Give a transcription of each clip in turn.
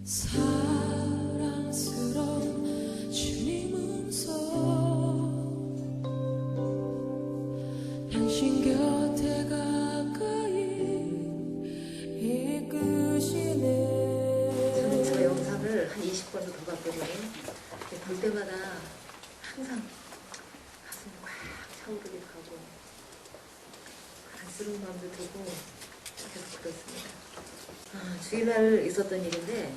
사랑스러운 주님 음성 당신 곁에 가까이 이끄시네. 저는 저 영상을 한 20번도 더 봤거든요. 볼 때마다 항상 가슴이 꽉 차오르기도 하고 안쓰러운 마음도 들고 계속 그렇습니다. 주일날 있었던 일인데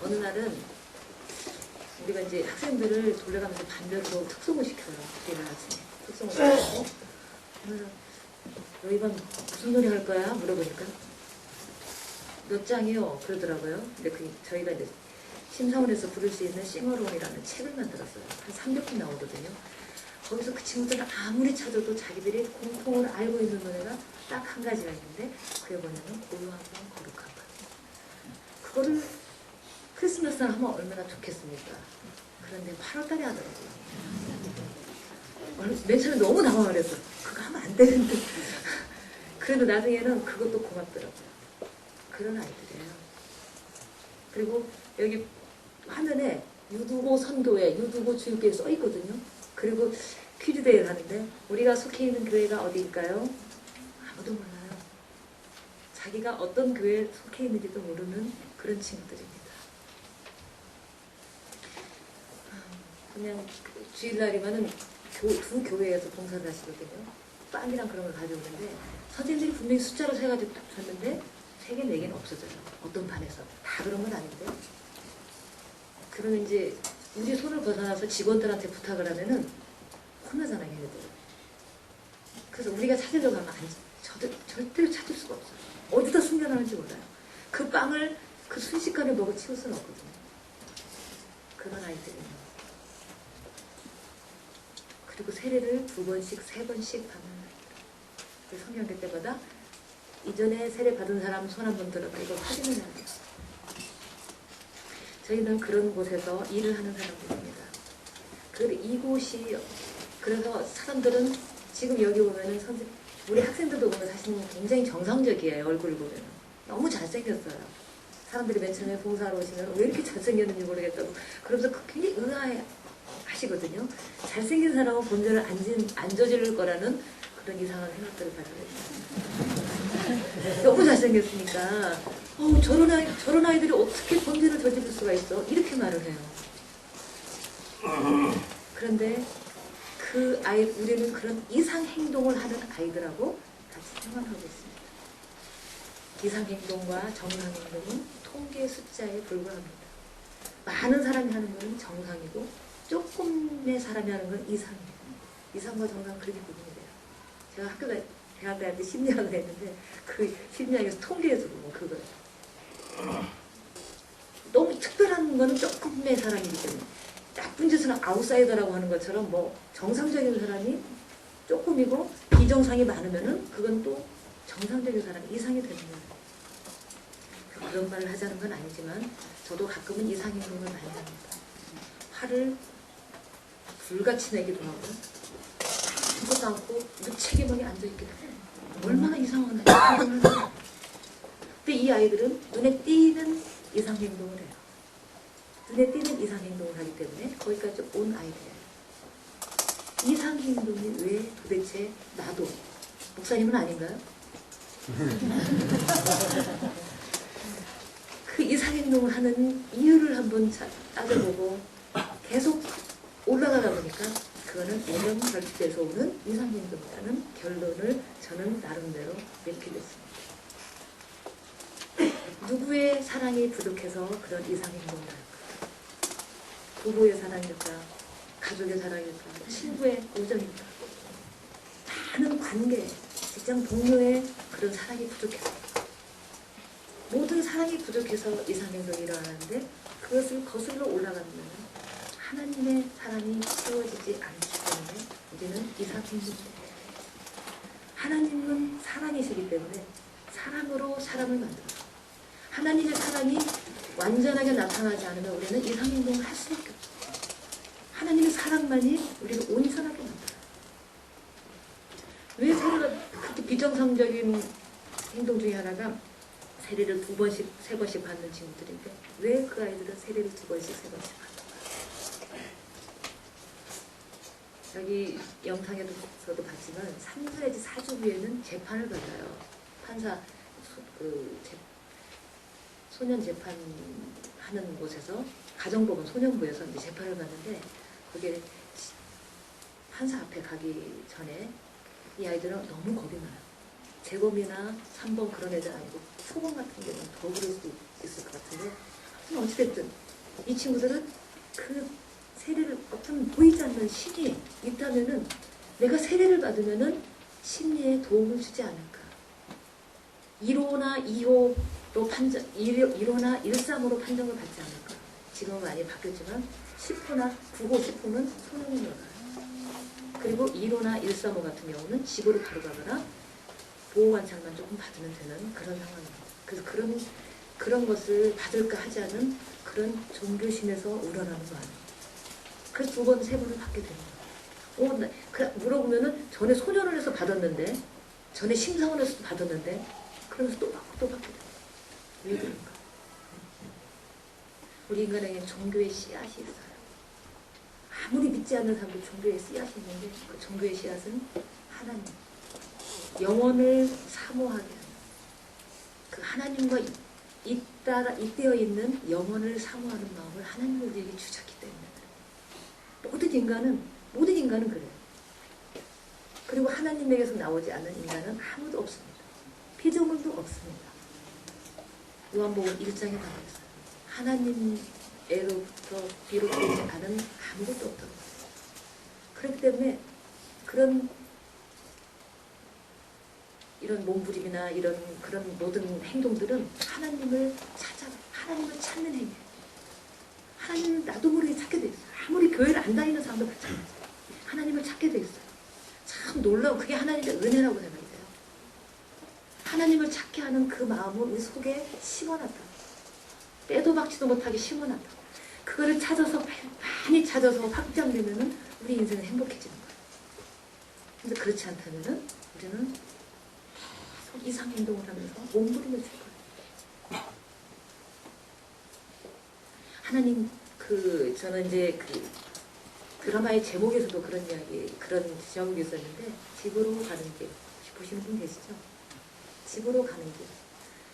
어느 날은 우리가 이제 학생들을 돌려가면서 반별로 특송을 시켜요. 주일날 아침에 특송을 시키고 너 이번 무슨 노래 할 거야? 물어보니까 몇 장이요? 그러더라고요. 근데 저희가 이제 심사원에서 부를 수 있는 싱어롱이라는 책을 만들었어요. 한 300편 나오거든요. 거기서 그 친구들은 아무리 찾아도 자기들이 공통으로 알고 있는 노래가 딱 한 가지가 있는데 그게 뭐냐면 고요하고 거룩한 것. 그거를 크리스마스 날 하면 얼마나 좋겠습니까? 그런데 8월달에 하더라고요. 맨 처음에 너무 당황을 했어. 그거 하면 안 되는데. 그래도 나중에는 그것도 고맙더라고요. 그런 아이들이에요. 그리고 여기 화면에 유두고 선교회, 유두고 주일교회 써 있거든요. 그리고 퀴즈 대회를 하는데 우리가 속해 있는 교회가 어디일까요? 아무도 몰라요. 자기가 어떤 교회에 속해 있는지도 모르는 그런 친구들입니다. 그냥 주일날이면은 두 교회에서 봉사를 하시거든요. 빵이랑 그런 걸 가져오는데 선생님들이 분명히 숫자로 세가지고 딱 줬는데 3개, 4개는 없어져요. 어떤 반에서. 다 그런 건 아닌데. 그러면 이제 우리 손을 벗어나서 직원들한테 부탁을 하면은 혼나잖아요, 얘네들. 그래서 우리가 찾으려고 하면 절대로 찾을 수가 없어요. 어디다 숨겨놨는지 몰라요. 그 빵을 그 순식간에 먹어 치울 수는 없거든요. 그런 아이들이에요. 그리고 세례를 2번씩, 3번씩 받는 아이들. 성경대 때마다 이전에 세례 받은 사람 손 한 번 들어봐. 이거 확인을 해야 돼요. 저희는 그런 곳에서 일을 하는 사람들입니다. 이곳이, 그래서 사람들은 지금 여기 보면은 우리 학생들도 보면 사실 굉장히 정상적이에요. 얼굴을 보면. 너무 잘생겼어요. 사람들이 맨 처음에 봉사하러 오시면 왜 이렇게 잘생겼는지 모르겠다고. 그러면서 굉장히 의아해하시거든요. 잘생긴 사람은 범죄를 안 저지를 거라는 그런 이상한 생각들을 가지고 있어요. 너무 잘생겼으니까 저런 아이들이 어떻게 범죄를 저지를 수가 있어? 이렇게 말을 해요. 그런데 우리는 그런 이상 행동을 하는 아이들하고 같이 생활하고 있습니다. 이상 행동과 정상 행동은 통계 숫자에 불과합니다. 많은 사람이 하는 것은 정상이고 조금의 사람이 하는 건 이상이에요. 이상과 정상 그렇게 구분이 돼요. 제가 대학 다닐 때 심리학을 했는데 그 심리학에서 통계에서 보면 그거예요. 너무 특별한 거는 조금의 사람이기 때문에 나쁜 짓은 아웃사이더라고 하는 것처럼 뭐 정상적인 사람이 조금이고 비정상이 많으면은 그건 또 정상적인 사람 이상이 되는 거예요. 그런 말을 하자는 건 아니지만 저도 가끔은 이상 행동을 많이 합니다. 화를 불같이 내기도 하고 아무것도 않고 무책임하게 앉아있기도 해요. 얼마나 이상한 행동을 하냐. 근데 이 아이들은 눈에 띄는 이상 행동을 해요. 눈에 띄는 이상 행동을 하기 때문에 거기까지 온 아이들이에요. 이상 행동이 왜 도대체 나도 목사님은 아닌가요? 그 이상 행동을 하는 이유를 한번 따져보고 계속 올라가다 보니까 그거는 애정 결핍에서 오는 이상 행동이라는 결론을 저는 나름대로 내게 됐습니다. 누구의 사랑이 부족해서 그런 이상 행동을 할까? 부부의 사랑일까? 가족의 사랑일까? 친구의 우정일까? 많은 관계, 직장 동료의 그런 사랑이 부족해서 모든 사랑이 부족해서 이상 행동이 일어나는데 그것을 거슬러 올라가면 하나님의 사랑이 채워지지 않기 때문에 우리는 이상 행동이 돼요. 하나님은 사랑이시기 때문에 사랑으로 사람을 만들어요. 하나님의 사랑이 완전하게 나타나지 않으면 우리는 이상 행동을 할 수밖에 없어요. 하나님의 사랑만이 우리를 온전하게 만들어요. 왜 세례가 그렇게 비정상적인 행동 중에 하나가 세례를 2번씩, 3번씩 받는 친구들인데 왜 그 아이들은 세례를 2번씩, 3번씩 받는가? 여기 영상에서도 봤지만 3주 내지 4주 후에는 재판을 받아요. 판사, 소년 재판하는 곳에서 가정법원 소년부에서 이제 재판을 받는데 그게 판사 앞에 가기 전에 이 아이들은 너무 겁이 많아요. 재범이나 3번 그런 애들 아니고 초범 같은 경우는 더 그럴 수도 있을 것 같은데 하여튼 어찌됐든 이 친구들은 그 세례를 어떤 보이지 않는 신이 있다면은 내가 세례를 받으면은 심리에 도움을 주지 않을까. 1호나 2호로 판정, 1호나 1.3으로 판정을 받지 않을까. 지금은 많이 바뀌었지만 10호나 9호, 10호는 소년으로 가요. 그리고 1호나 1.3호 같은 경우는 집으로 바로 가거나 보호관찰만 조금 받으면 되는 그런 상황입니다. 그래서 그런 것을 받을까 하지 않은 그런 종교심에서 우러나는 마음. 그래서 2번, 3번을 받게 되는 거예요. 물어보면은 전에 소년원에서 받았는데, 전에 심사원에서도 받았는데, 그러면서 또 받고 또 받게 돼요. 왜 그런가? 우리 인간에게 종교의 씨앗이 있어요. 아무리 믿지 않는 사람도 종교의 씨앗이 있는데 그 종교의 씨앗은 하나님. 영혼을 사모하게 하는 그 하나님과 잇대어 있는 영혼을 사모하는 마음을 하나님은 우리에게 주셨기 때문에 모든 인간은 그래요. 그리고 하나님에게서 나오지 않은 인간은 아무도 없습니다. 피조물도 없습니다. 요한복음 1장에 나와 있어요. 하나님으로부터 비롯되지 않은 아무것도 없다고 했어요. 그렇기 때문에 이런 몸부림이나 그런 모든 행동들은 하나님을 찾는 행위예요. 하나님을 나도 모르게 찾게 돼 있어요. 아무리 교회를 안 다니는 사람도 마찬가지예요. 하나님을 찾게 돼 있어요. 참 놀라워. 그게 하나님의 은혜라고 생각이 돼요. 하나님을 찾게 하는 그 마음을 우리 속에 심어놨다. 빼도 박지도 못하게 심어놨다. 그거를 많이 찾아서 확장되면은 우리 인생은 행복해지는 거예요. 근데 그렇지 않다면은 우리는 계속 이상 행동을 하면서 몸부림을 칠 거예요. 하나님, 저는 이제 드라마의 제목에서도 그런 제목이 있었는데, 집으로 가는 길. 보시는 분 계시죠? 집으로 가는 길.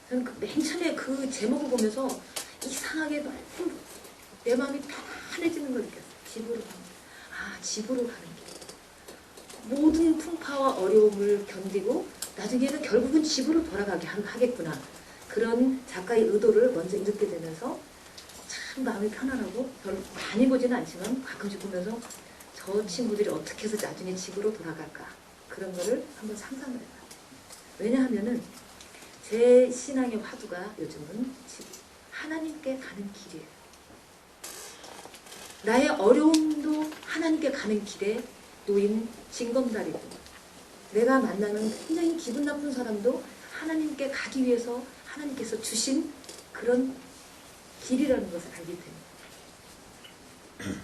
저는 맨 처음에 그 제목을 보면서 이상하게 너무 내 마음이 편안해지는 걸 느꼈어요. 집으로 가는 길. 집으로 가는 길. 모든 풍파와 어려움을 견디고 나중에는 결국은 집으로 돌아가게 하겠구나. 그런 작가의 의도를 먼저 읽게 되면서 참 마음이 편안하고 별로 많이 보지는 않지만 가끔씩 보면서 저 친구들이 어떻게 해서 나중에 집으로 돌아갈까. 그런 거를 한번 상상을 해봐요. 왜냐하면은 제 신앙의 화두가 요즘은 하나님께 가는 길이에요. 나의 어려움도 하나님께 가는 길에 놓인 징검다리고 내가 만나는 굉장히 기분 나쁜 사람도 하나님께 가기 위해서 하나님께서 주신 그런 길이라는 것을 알기 때문에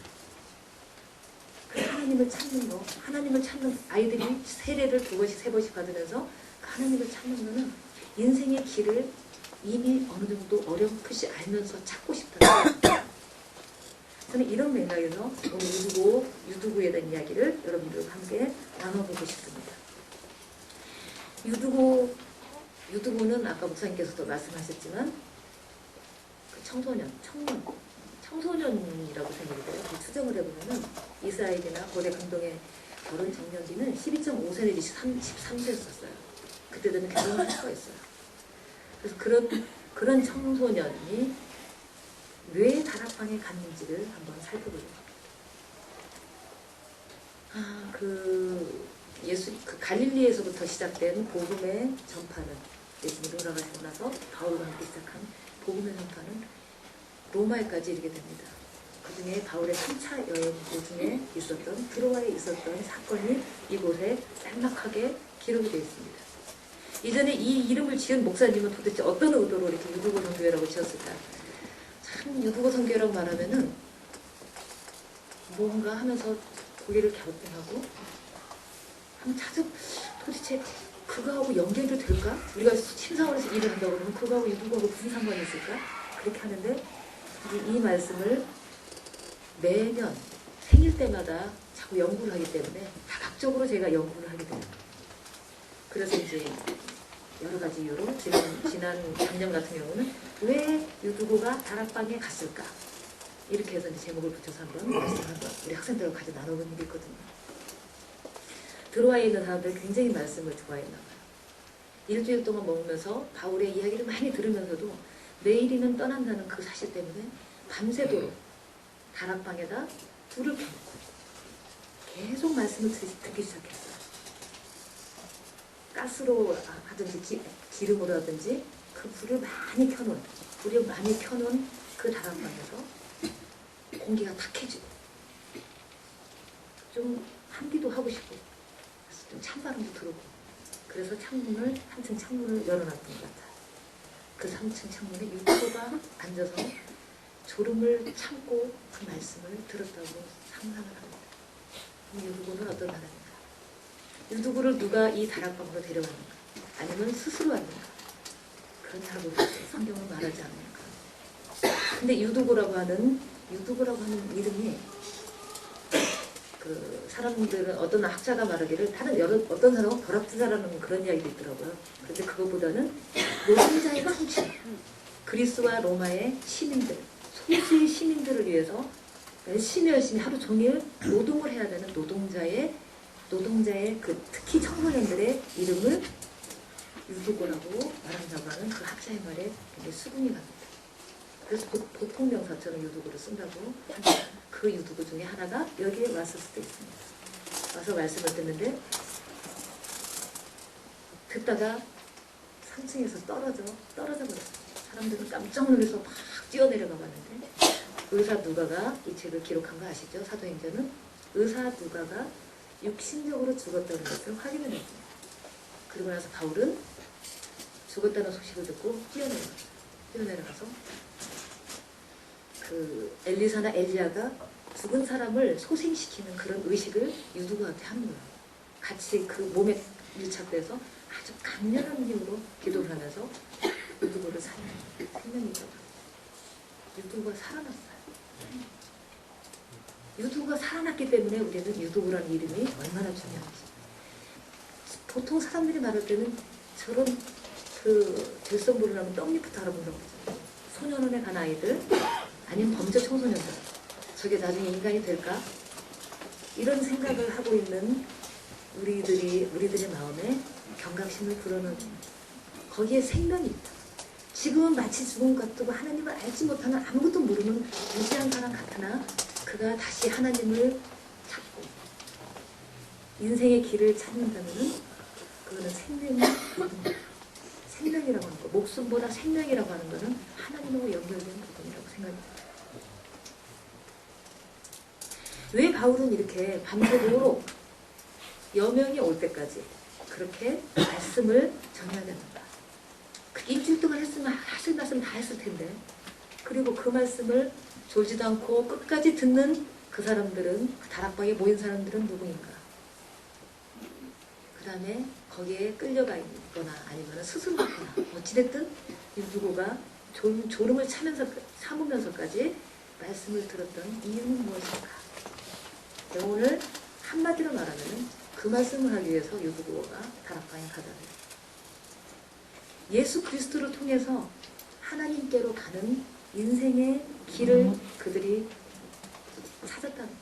하나님을 찾는 거, 하나님을 찾는 아이들이 세례를 2번씩, 3번씩 받으면서 하나님을 찾는 거는 인생의 길을 이미 어느 정도 어렴풋이 알면서 찾고 싶다는 거예요. 저는 이런 맥락에서 오늘 유두구에 대한 이야기를 여러분들과 함께 나눠보고 싶습니다. 유두구는 아까 목사님께서도 말씀하셨지만 청소년이라고 생각이 돼요. 추정을 해보면은 이스라엘이나 고대 강동의 결혼 정년기는 12.5세 내지 13세였었어요. 그때는 결혼을 할 수가 있어요. 그래서 그런 청소년이 왜 다락방에 갔는지를 한번 살펴보려고 합니다. 갈릴리에서부터 시작된 복음의 전파는 예수님이 돌아가시고 나서 바울과 함께 시작한 복음의 전파는 로마에까지 이르게 됩니다. 그 중에 바울의 3차 여행 도중에 있었던 트로아에 있었던 사건이 이곳에 짤막하게 기록이 되어 있습니다. 이전에 이 이름을 지은 목사님은 도대체 어떤 의도로 이렇게 유두고 선교회라고 지었을까? 참 유두고 선교회라고 말하면은 뭔가 하면서 고개를 갸우뚱하고 한번 자주 도대체 그거하고 연결이 될까? 우리가 심사원에서 일을 한다고 그러면 그거하고 유두하고 무슨 상관이 있을까? 그렇게 하는데 이 말씀을 매년 생일 때마다 자꾸 연구를 하기 때문에 다각적으로 제가 연구를 하게 돼요. 그래서 이제 여러 가지 이유로 지난 작년 같은 경우는 왜 유두고가 다락방에 갔을까? 이렇게 해서 이제 제목을 붙여서 한번 말씀한번 우리 학생들하고 같이 나눠보는 게 있거든요. 들어와 있는 사람들이 굉장히 말씀을 좋아했나 봐요. 일주일 동안 먹으면서 바울의 이야기를 많이 들으면서도 내일이면 떠난다는 그 사실 때문에 밤새도록 다락방에다 불을 켜놓고 계속 말씀을 듣기 시작했어요. 가스로 하든지 기름으로 하든지 그 불을 많이 켜놓은 그 다락방에서 공기가 탁해지고 좀 한기도 하고 싶고 좀 찬바람도 들어오고 그래서 한층 창문을 열어놨던 것 같아요. 그 3층 창문에 유두고가 앉아서 졸음을 참고 그 말씀을 들었다고 상상을 합니다. 유두고는 어떤 사람인가? 유두고를 누가 이 다락방으로 데려왔는가? 아니면 스스로 왔는가? 그런 사람으로 성경은 말하지 않는가? 근데 유두고라고 하는 이름이 그 사람들은 어떤 학자가 말하기를 어떤 사람은 벼락부자라는 그런 이야기도 있더라고요. 그런데 그것보다는 노동자의 통치, 그리스와 로마의 시민들, 소수의 시민들을 위해서 열심히 하루 종일 노동을 해야 되는 노동자의 그 특히 청소년들의 이름을 유두고라고 말한다고 하는 그 학자의 말에 굉장히 수긍이 갑니다. 그래서 보통 명사처럼 유두고를 쓴다고 합니다. 그 유두고 중에 하나가 여기에 왔을 수도 있습니다. 와서 말씀을 듣는데 듣다가 3층에서 떨어져 버렸어요. 사람들은 깜짝 놀라서 막 뛰어내려가 봤는데 의사 누가가 이 책을 기록한 거 아시죠? 사도행전은 의사 누가가 육신적으로 죽었다는 것을 확인해냈습니다. 그리고 나서 바울은 죽었다는 소식을 듣고 뛰어내려가서 그 엘리사나 엘리야가 죽은 사람을 소생시키는 그런 의식을 유두고한테 하는 거예요. 같이 그 몸에 밀착돼서 아주 강렬한 힘으로 기도를 하면서 유두고를 생명이죠. 유두고가 살아났어요. 유두고가 살아났기 때문에 우리는 유두고라는 이름이 얼마나 중요한지. 보통 사람들이 말할 때는 저런 그 들성부를 하면 떡잎부터 알아본다고 그러죠. 소년원에 간 아이들 아니면 범죄 청소년들 저게 나중에 인간이 될까? 이런 생각을 하고 있는 우리들의 마음에 경각심을 불어넣는 거기에 생명이 있다. 지금은 마치 죽은 것 같고 하나님을 알지 못하는 아무것도 모르는 무지한 사람 같으나 그가 다시 하나님을 찾고 인생의 길을 찾는다면 그거는 생명이라고 하는 거, 목숨보다 생명이라고 하는 거는 하나님하고 연결된 부분이라고 생각합니다. 왜 바울은 이렇게 밤새도록 여명이 올 때까지 그렇게 말씀을 전해야 되는가? 일주일 동안 했으면 하실 말씀 다 했을 텐데 그리고 그 말씀을 졸지도 않고 끝까지 듣는 그 사람들은 그 다락방에 모인 사람들은 누구인가? 그 다음에 거기에 끌려가 있거나 아니면 스스로 갔거나 어찌됐든 유두고가 졸음을 참으면서까지 말씀을 들었던 이유는 무엇일까? 오늘 한마디로 말하면 그 말씀을 하기 위해서 유두고가 다락방에 가잖아요. 예수 그리스도를 통해서 하나님께로 가는 인생의 길을 그들이 찾았다는 거예요.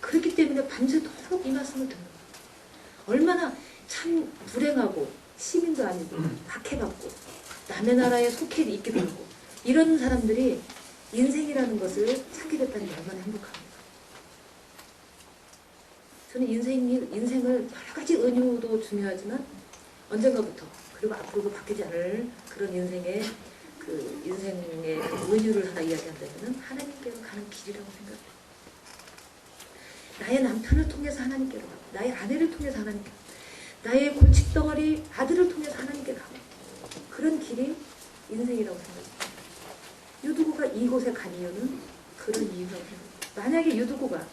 그렇기 때문에 밤새도록 이 말씀을 듣는 거예요. 얼마나 참 불행하고 시민도 아니고 박해받고 남의 나라에 속해 있기도 하고 이런 사람들이 인생이라는 것을 찾게 됐다는 게 얼마나 행복합니까? 저는 인생을 여러 가지 은유도 중요하지만 언젠가부터 그리고 앞으로도 바뀌지 않을 그런 인생의 은유를 하나 이야기한다면 하나님께로 가는 길이라고 생각해요. 나의 남편을 통해서 하나님께로 가고 나의 아내를 통해서 하나님께로 나의 골칫덩어리 아들을 통해서 하나님께 가고 그런 길이 인생이라고 생각해요. 유두고가 이곳에 간 이유는 그런 이유라고 생각해요. 만약에 유두고가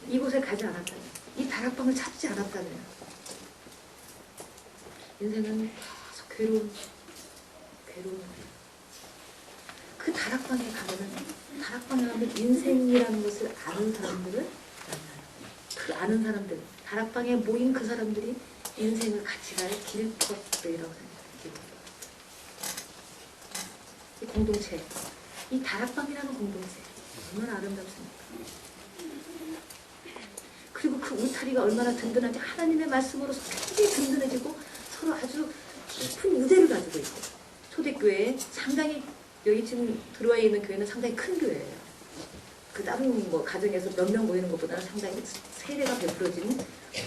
이곳에 가지 않았다면 이 다락방을 찾지 않았다면 인생은 계속 괴로운 그 다락방에 가면 인생이라는 것을 아는 사람들을 만나요. 그 아는 사람들, 다락방에 모인 그 사람들이 인생을 같이 갈 길퍼들이라고 생각해요. 이 공동체, 이 다락방이라는 공동체 얼마나 아름답습니까? 그리고 그 울타리가 얼마나 든든한지 하나님의 말씀으로 굉장히 든든해지고 서로 아주 깊은 유대를 가지고 있고 초대교회 상당히 여기 지금 들어와 있는 교회는 상당히 큰 교회예요. 그 다른 뭐 가정에서 몇 명 모이는 것보다는 상당히 세례가 베풀어진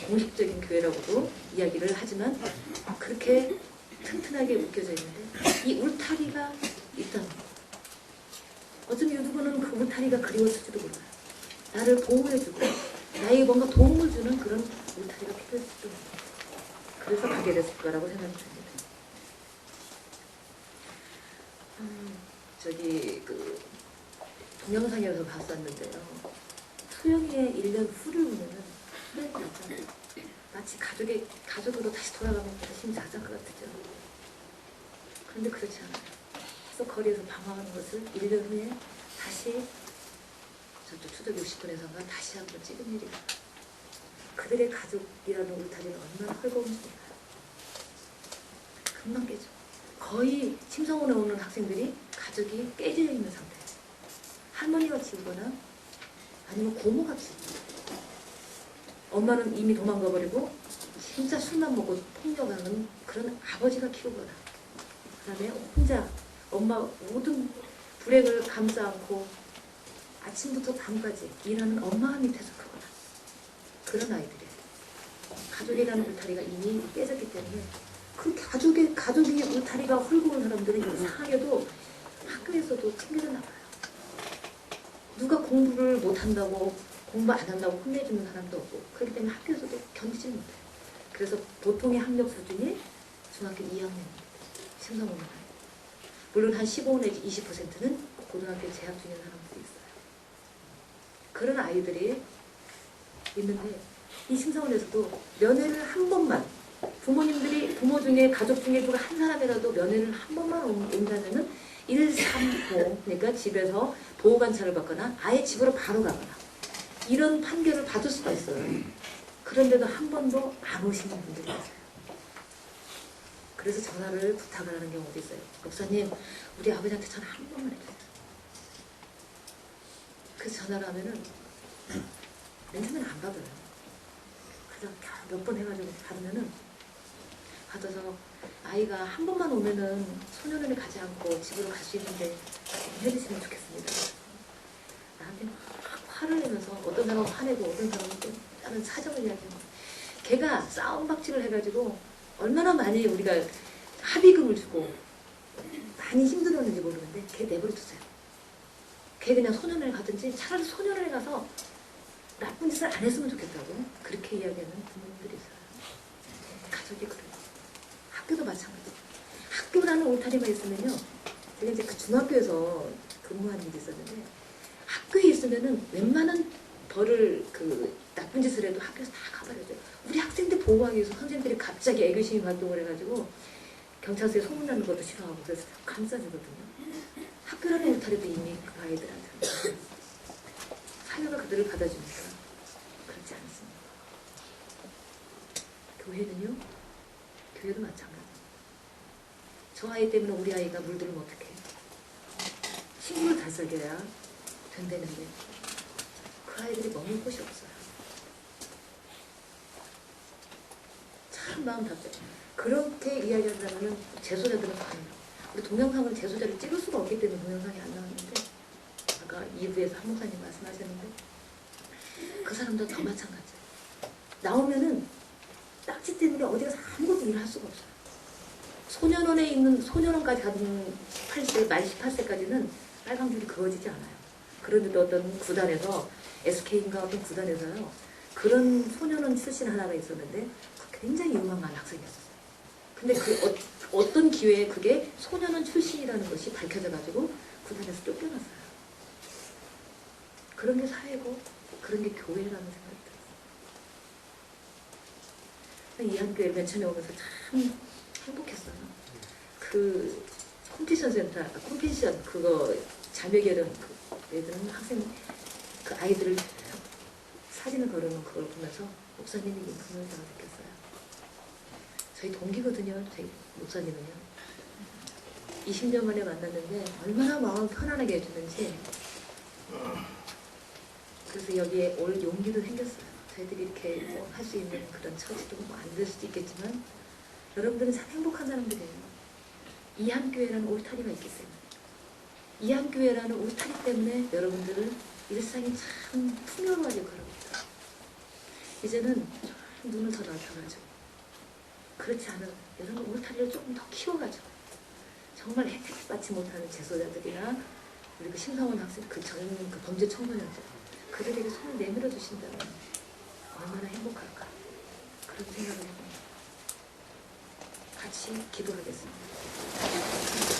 공식적인 교회라고도 이야기를 하지만 그렇게 튼튼하게 묶여져 있는데 이 울타리가 있다는 거. 어쩌면 누구는 그 울타리가 그리웠을지도 몰라요. 나를 보호해주고 나에게 뭔가 도움을 주는 그런 울타리가 필요했을지도 몰라요. 그래서 가게 됐을 거라고 생각이 듭니다. 저기 그 동영상에서 봤었는데요. 소영이의 1년 후를 보면은 소영이 같잖아요. 마치 가족으로 다시 돌아가면 힘이 작은 것 같죠. 그런데 그렇지 않아요. 그래서 거리에서 방황하는 것을 1년 후에 다시 저쪽 추적 60분에서가 다시 한번 찍은 일이에요. 그들의 가족이라는 울타리는 얼마나 헐거운지 몰라요. 금방 깨져. 거의 심성원에 오는 학생들이 가족이 깨져 있는 상태예요. 할머니같이 오거나 아니면 고모같이. 엄마는 이미 도망가 버리고 진짜 술만 먹고 폭력하는 그런 아버지가 키우거나 그다음에 혼자 엄마 모든 불행을 감싸 안고 아침부터 밤까지 일하는 엄마 밑에서 크거나 그런 아이들이에요. 가족이라는 울타리가 이미 깨졌기 때문에 그 가족의 울타리가 헐거운 사람들은 이상하게도 학교에서도 챙겨져 나가요. 누가 공부를 못한다고 공부 안 한다고 혼내주는 사람도 없고 그렇기 때문에 학교에서도 견디지 못해요. 그래서 보통의 학력 수준이 중학교 2학년입니다. 심사고는 물론 한 15 내지 20%는 고등학교 재학 중인 사람들도 있어요. 그런 아이들이 있는데 이 심사원에서도 면회를 한 번만 부모님들이 부모 중에 가족 중에 누가 한 사람이라도 면회를 한 번만 온다면은 1~3호 그러니까 집에서 보호관찰을 받거나 아예 집으로 바로 가거나 이런 판결을 받을 수가 있어요. 그런데도 한 번도 안 오시는 분들이 있어요. 그래서 전화를 부탁을 하는 경우도 있어요. 목사님 우리 아버지한테 전화 한 번만 해주세요. 그래서 전화를 하면은 맨 처음에는 안 받아요. 그래서 몇 번 해가지고 받으면은 받아서 아이가 한 번만 오면은 소년원에 가지 않고 집으로 갈 수 있는데 해주시면 좋겠습니다. 나한테 막 화를 내면서 어떤 사람은 화내고 어떤 사람은 또 다른 사정을 이야기하고 걔가 싸움박질을 해가지고 얼마나 많이 우리가 합의금을 주고 많이 힘들었는지 모르는데 걔 내버려 두세요. 걔 그냥 소년원에 가든지 차라리 소년원에 가서 나쁜 짓을 안 했으면 좋겠다고 그렇게 이야기하는 부모님들이 있어요. 가족이 그래요. 학교도 마찬가지. 학교라는 울타리가 있으면요. 제가 이제 그 중학교에서 근무한 일이 있었는데 학교에 있으면은 웬만한 벌을 그 나쁜 짓을 해도 학교에서 다 가버려줘요. 우리 학생들 보호하기 위해서 선생님들이 갑자기 애교심이 발동을 해가지고 경찰서에 소문나는 것도 싫어하고 그래서 감싸주거든요. 학교라는 울타리도 이미 그 아이들한테 사회가 그들을 받아주니까 그렇지 않습니다. 교회는요. 교회도 마찬가지. 저 아이 때문에 우리 아이가 물들면 어떡해. 친구를 다스려야 된다는데 그 아이들이 머물 곳이 없어요. 참 마음 답답해. 그렇게 이야기한다면 재소자들은 아니에요. 우리 동영상은 재소자를 찍을 수가 없기 때문에 동영상이 안 나왔는데 아까 2부에서 한 목사님 말씀하셨는데 그 사람도 더 마찬가지예요. 나오면은 딱지 때문에 어디 가서 아무것도 일을 할 수가 없어요. 소년원에 있는 소년원까지 가는 18세, 만 18세까지는 빨간 줄이 그어지지 않아요. 그런데도 어떤 구단에서 SK인가 어떤 구단에서요. 그런 소년원 출신 하나가 있었는데 굉장히 유망한 학생이었어요. 근데 그 어떤 기회에 그게 소년원 출신이라는 것이 밝혀져가지고 구단에서 쫓겨났어요. 그런 게 사회고 그런 게 교회라는 생각이 들었어요. 이 학교에 맨 처음에 오면서 참 행복했어요. 그 컴피션 센터, 컴피션 그거 자매결혼 그 애들은 학생 그 아이들을 사진을 걸어놓은 그걸 보면서 목사님이 인품을 다 느꼈어요. 저희 동기거든요. 저희 목사님은요. 20년 만에 만났는데 얼마나 마음 편안하게 해주는지. 그래서 여기에 올 용기도 생겼어요. 저희들이 이렇게 뭐 할 수 있는 그런 처지도 뭐 안 될 수도 있겠지만 여러분들은 참 행복한 사람들이에요. 이한교회라는 울타리가 있기 때문에. 이한교회라는 울타리 때문에 여러분들은 일상이 참 풍요로워질 거랍니다. 이제는 좀 눈을 더 넓혀가지고 그렇지 않은 여러분 울타리를 조금 더 키워가지고 정말 혜택 받지 못하는 재소자들이나 우리 그 심상원 학생 그 젊은 그 범죄 청소년들 그들에게 손을 내밀어 주신다면 얼마나 행복할까 그런 생각을 해봅니다. 같이 기도하겠습니다.